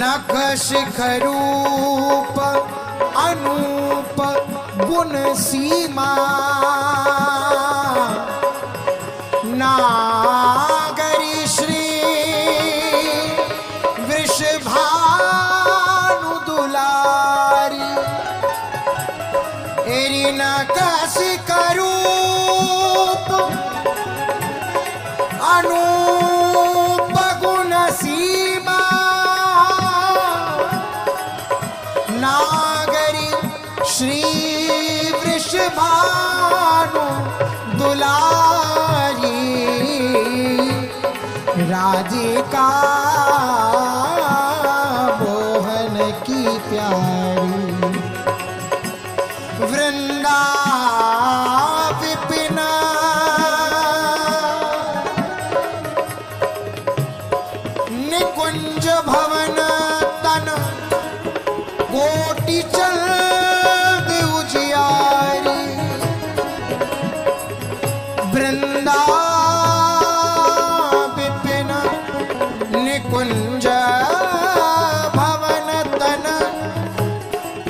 नख शिख रूप अनूप गुण सीमा नागरी श्री वृषभानु दुलारी एरी नख शिख रूप अनूप गुण सीमा नागरी श्री वृषभानु दुलारी राधिका मोहन की प्यारी वृंदा विपिन निकुंज भवन तन कोटि चंद उजियारी वृंदा विपिन निकुंज भवन तन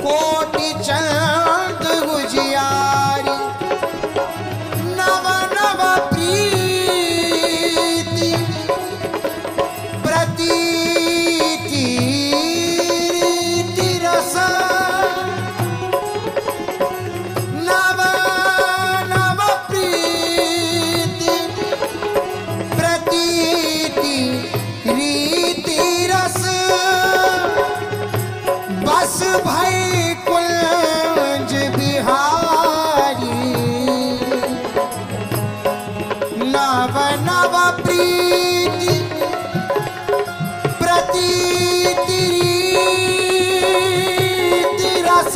कोटि चंद उजियारी नव नव प्रीति प्रतीति रीति रस नव नव प्रीति प्रतीति रीति रस बस भई कुंज बिहारी नव नव प्रीति प्रतीति रीति रस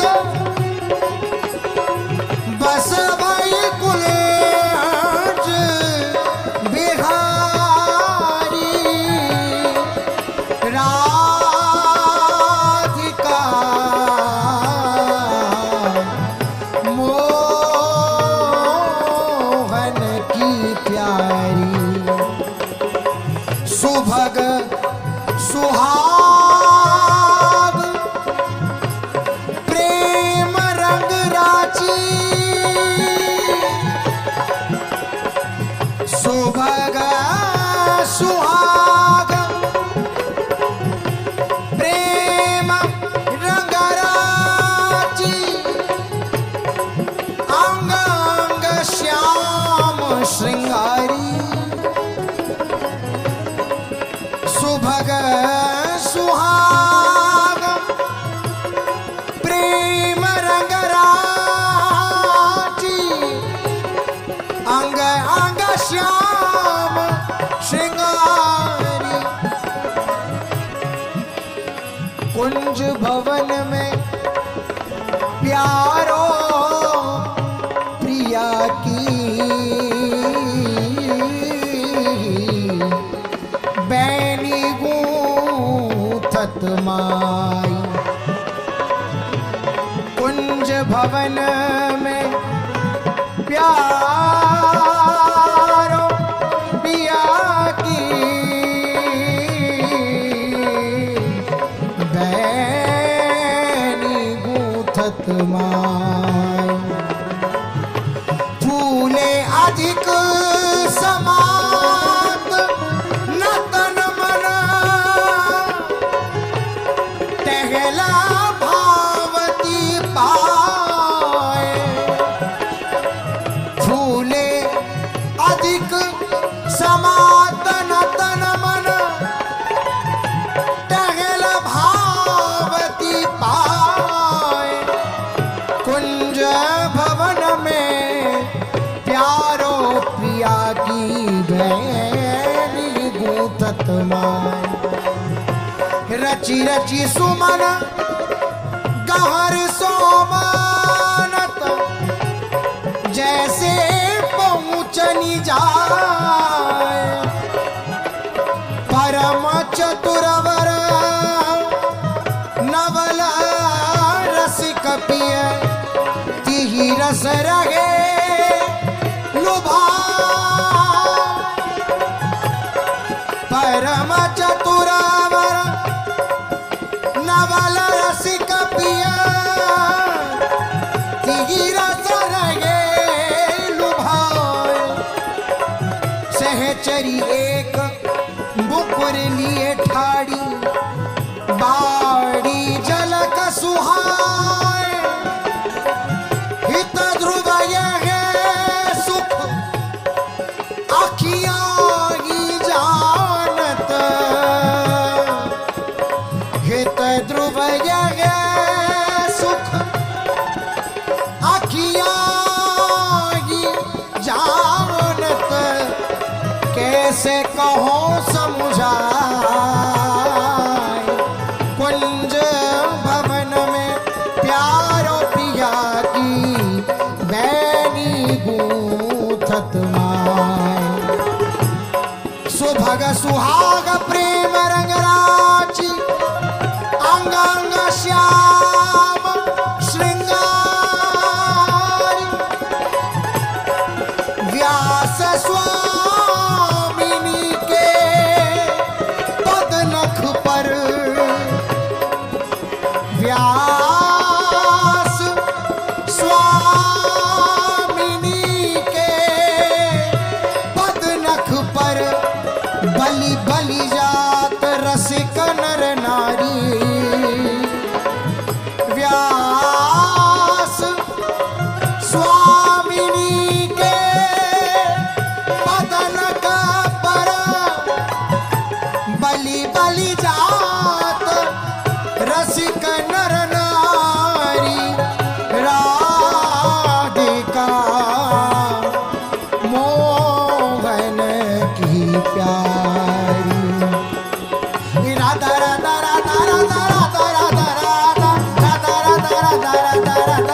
बस भई कुंज बिहारी राधिका मोहन की प्यारी सुभग सुहाग प्रेम रंग राची सुभग सुहाग प्रेम रंग राची अंग अंग श्याम श्रृंगारी सुभग सुहाग प्रेम रंग राची अंग अंग श्याम श्रृंगारी कुंज भवन में प्यारो प्रिया की बैनी गूंथत माई कुंज भवन में प्यारो पिया की बैनी गूंथत माई फूले अधिक समात न तन मन टहला भावती पाए फूले अधिक समात न तन मन टहला भावती पाए कुंज भवन में प्यारो प्रिया की बैनी गूंथत माई रची रची सुमन गहर सोमानत जैसे पहुँचनी जाए परम चतुरवर नवल रसिक पिय तिहि रस रहे लुभा परम चतुरवर चरी एक बुकुर लिए ठाड़ी, बाड़ी जल का सुहाए, हित ध्रुव यह सुख आखियाँ ही जानत, हित ध्रुव यह सुख आखियाँ ही जानत, कैसे कहो समझाए, कुंज भवन में प्यारो पिया की बैनी गूंथत माय, सुभग सुहाग प्रेम रंग राची, अंग अंग श्याम श्रृंगार, व्यास स्वामिनी के पद नख पर, व्यास स्वामिनी के पद नख पर, बलि बलि जात रसिक नर नारी, व्यास स्वामिनी के पद नख पर, बलि बलि जात रसिक नर नारी, राधिका मोहन की प्यारी, राधा राधा राधा राधा राधा राधा राधा राधा राधा राधा राधा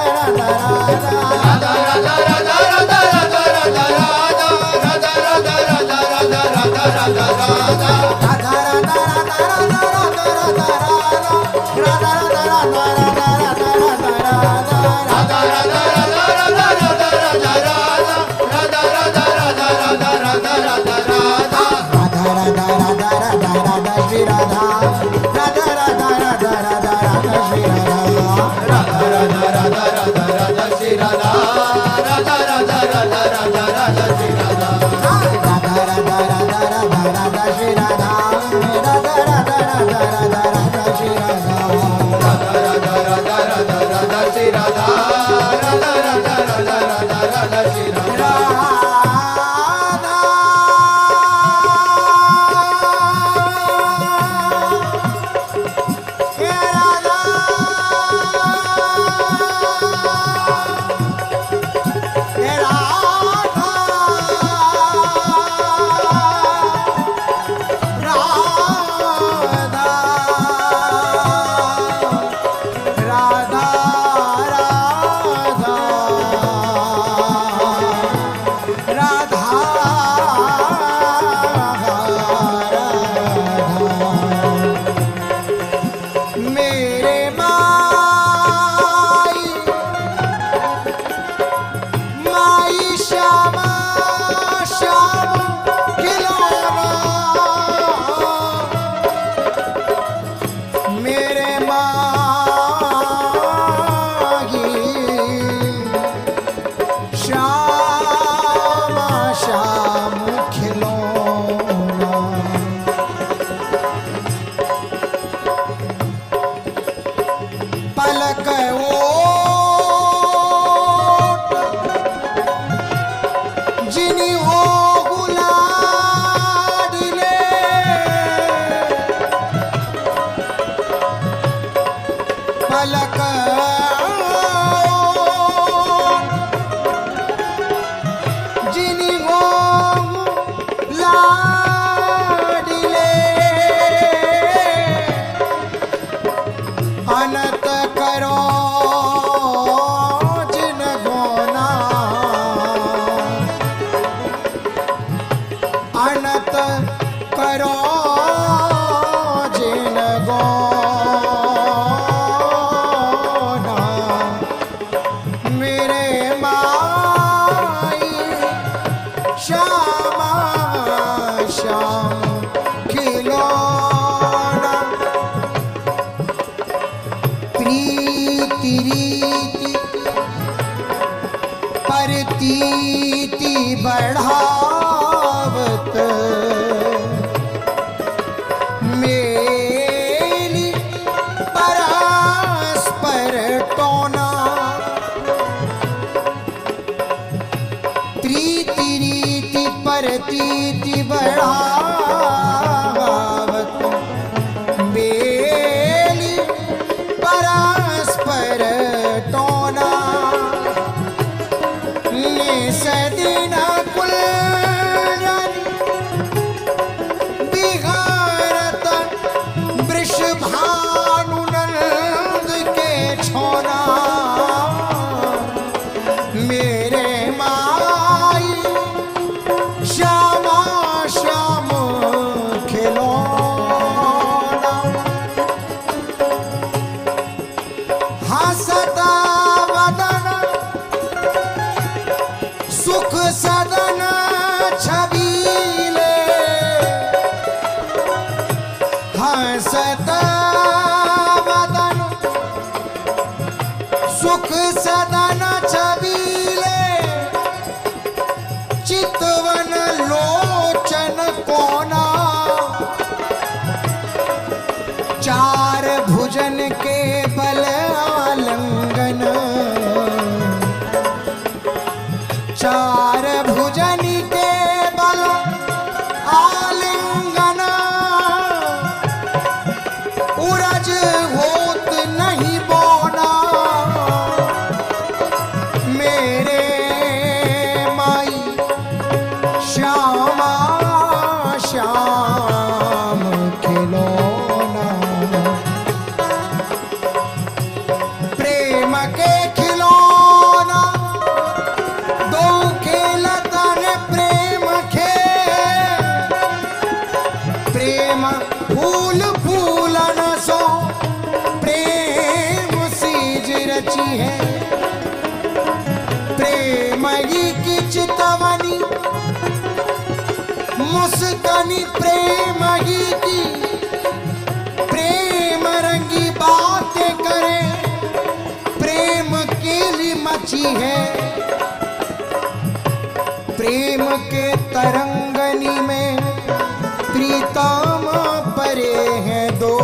प्रतीति बढ़ावत चार भुजन के बल आलिंगन, चार भुजन के बल आलिंगन, उरज होत नहीं बोना मेरे माई श्यामा श्याम खिलौना। प्रेम के खिलौना दो खेलतन प्रेम खे, प्रेम फूल फूलन सो प्रेम सीज रची है। प्रेम ही की चितवनी मुस्कानी, प्रेम ही की प्रेम रंगी बातें करे, प्रेम के लिए मची है। प्रेम के तरंगनी में प्रीतम परे हैं दो,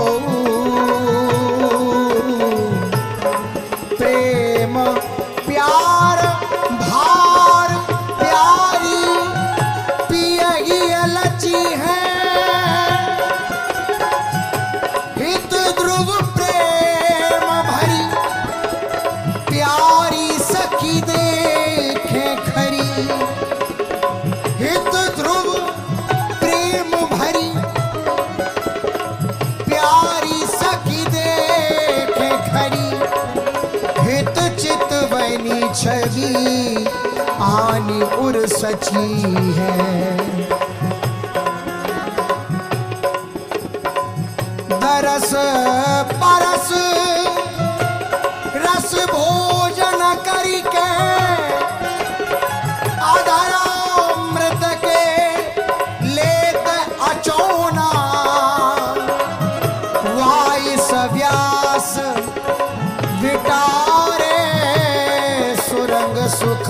प्रेम प्यार भार प्यारी पियगी लची है। हित ध्रुव प्रेम भरी प्यारी सखी देखे खरी, हित ध्रुव प्रेम भरी प्यारी सखी देखे खरी, हित चित बनी छवि आनी उर सची है। दरस परस रस भोजन करी के, अधरा मृत के लेत अचोना, वाइस व्यास विटारे सुरंग सुख,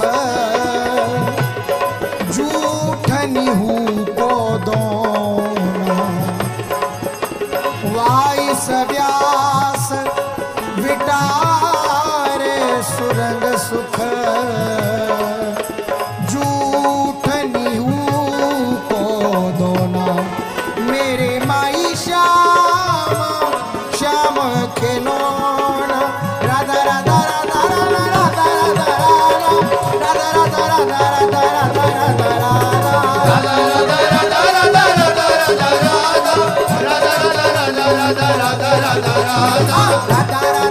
जूठनी हूँ को दोना। वाइस व्यास विटारे सुरंग सुख, जूठनी हूँ को दोना मेरे माई श्याम श्याम खिलौना। राधा राधा राधा राधा राधा राधा राधा राधा राधा राधा राधा राधा